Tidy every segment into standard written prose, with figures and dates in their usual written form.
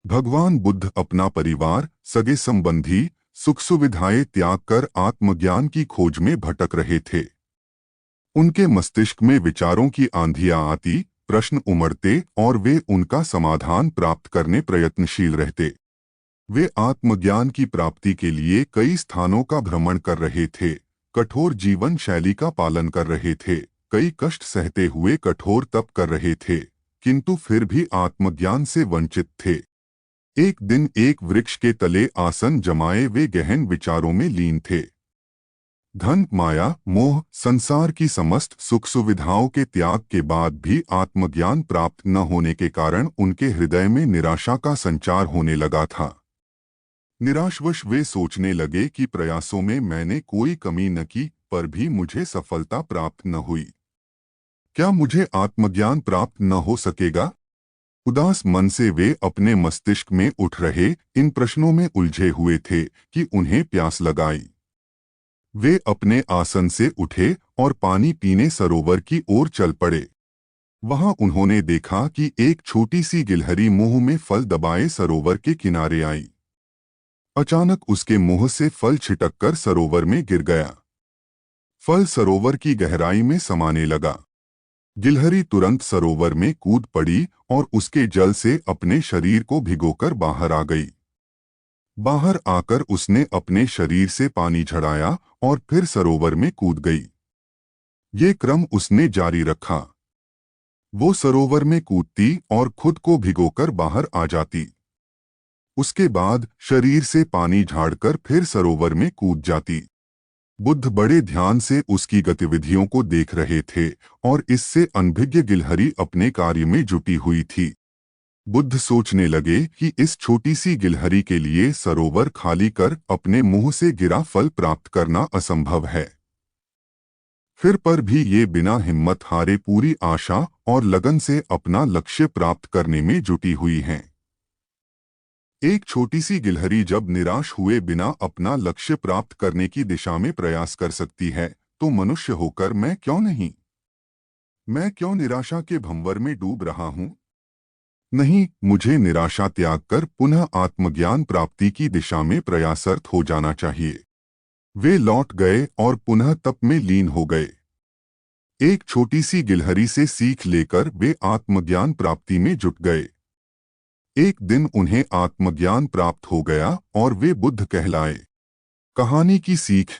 भगवान बुद्ध अपना परिवार, सगे संबंधी, सुख सुविधाएं त्याग कर आत्मज्ञान की खोज में भटक रहे थे। उनके मस्तिष्क में विचारों की आंधियां आती, प्रश्न उमड़ते और वे उनका समाधान प्राप्त करने प्रयत्नशील रहते। वे आत्मज्ञान की प्राप्ति के लिए कई स्थानों का भ्रमण कर रहे थे, कठोर जीवन शैली का पालन कर रहे थे, कई कष्ट सहते हुए कठोर तप कर रहे थे, किंतु फिर भी आत्मज्ञान से वंचित थे। एक दिन एक वृक्ष के तले आसन जमाए वे गहन विचारों में लीन थे। धन, माया, मोह, संसार की समस्त सुख सुविधाओं के त्याग के बाद भी आत्मज्ञान प्राप्त न होने के कारण उनके हृदय में निराशा का संचार होने लगा था। निराशवश वे सोचने लगे कि प्रयासों में मैंने कोई कमी न की, पर भी मुझे सफलता प्राप्त न हुई। क्या मुझे आत्मज्ञान प्राप्त न हो सकेगा? उदास मन से वे अपने मस्तिष्क में उठ रहे इन प्रश्नों में उलझे हुए थे कि उन्हें प्यास लगाई। वे अपने आसन से उठे और पानी पीने सरोवर की ओर चल पड़े। वहां उन्होंने देखा कि एक छोटी सी गिलहरी मुंह में फल दबाए सरोवर के किनारे आई। अचानक उसके मुंह से फल छिटककर सरोवर में गिर गया। फल सरोवर की गहराई में समाने लगा। गिलहरी तुरंत सरोवर में कूद पड़ी और उसके जल से अपने शरीर को भिगोकर बाहर आ गई। बाहर आकर उसने अपने शरीर से पानी झड़ाया और फिर सरोवर में कूद गई। ये क्रम उसने जारी रखा। वो सरोवर में कूदती और खुद को भिगोकर बाहर आ जाती। उसके बाद शरीर से पानी झाड़कर फिर सरोवर में कूद जाती। बुद्ध बड़े ध्यान से उसकी गतिविधियों को देख रहे थे और इससे अनभिज्ञ गिलहरी अपने कार्य में जुटी हुई थी। बुद्ध सोचने लगे कि इस छोटी सी गिलहरी के लिए सरोवर खाली कर अपने मुंह से गिरा फल प्राप्त करना असंभव है। फिर पर भी ये बिना हिम्मत हारे पूरी आशा और लगन से अपना लक्ष्य प्राप्त करने में जुटी हुई हैं। एक छोटी सी गिलहरी जब निराश हुए बिना अपना लक्ष्य प्राप्त करने की दिशा में प्रयास कर सकती है, तो मनुष्य होकर मैं क्यों नहीं? मैं क्यों निराशा के भंवर में डूब रहा हूं? नहीं, मुझे निराशा त्याग कर पुनः आत्मज्ञान प्राप्ति की दिशा में प्रयासरत हो जाना चाहिए। वे लौट गए और पुनः तप में लीन हो गए। एक छोटी सी गिलहरी से सीख लेकर वे आत्मज्ञान प्राप्ति में जुट गए। एक दिन उन्हें आत्मज्ञान प्राप्त हो गया और वे बुद्ध कहलाए। कहानी की सीख।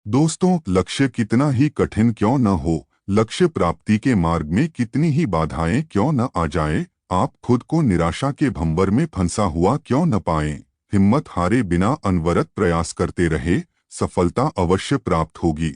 दोस्तों, लक्ष्य कितना ही कठिन क्यों न हो, लक्ष्य प्राप्ति के मार्ग में कितनी ही बाधाएं क्यों न आ जाएं, आप खुद को निराशा के भंवर में फंसा हुआ क्यों न पाएं, हिम्मत हारे बिना अनवरत प्रयास करते रहे, सफलता अवश्य प्राप्त होगी।